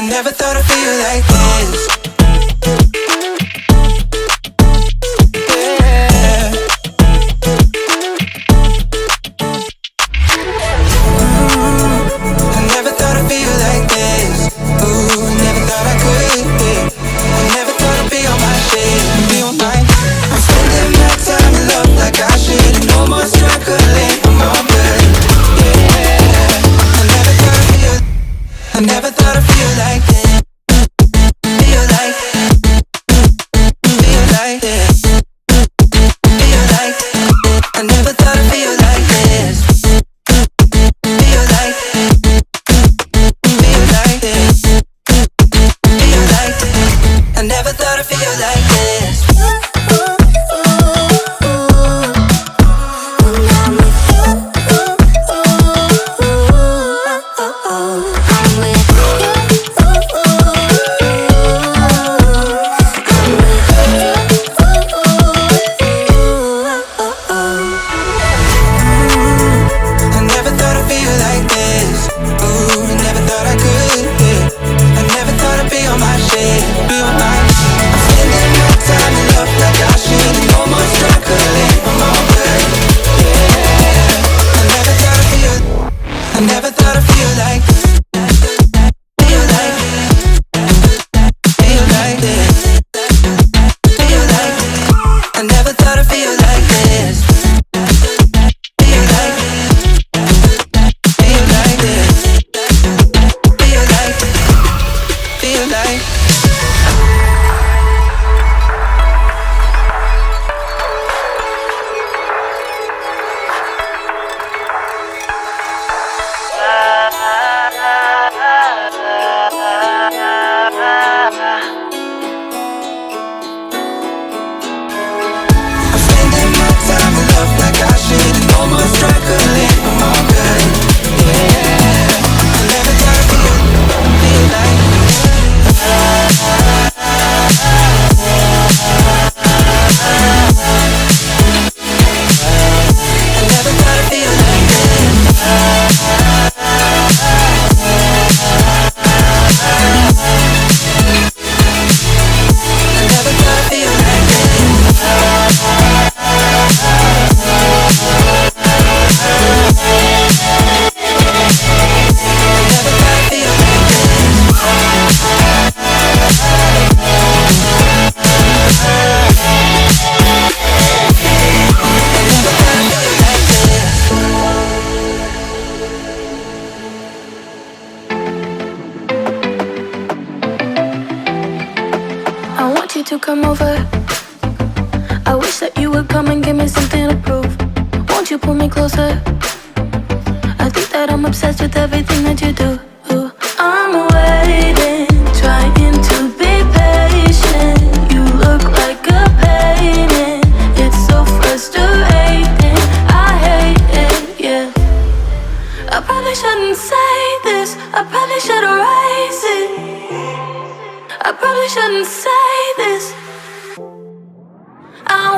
never thought I'd feel like this. Yeah. I never thought I'd feel like this. Ooh, never thought I could. Yeah. I never thought I'd be on my shit, be on my. I'm spending my time in love like I should. No more struggling, I'm all good. Yeah. I never thought I'd feel like this. Feel like this. Feel like I never thought I'd feel like this. Feel like this. Feel like I never thought I'd feel like this. To come over, I wish that you would come and give me something to prove. Won't you pull me closer? I think that I'm obsessed with everything that you do. I'm waiting, trying to be patient. You look like a painting. It's so frustrating. I hate it, yeah. I probably shouldn't say this. I probably should erase it. I probably shouldn't say this. I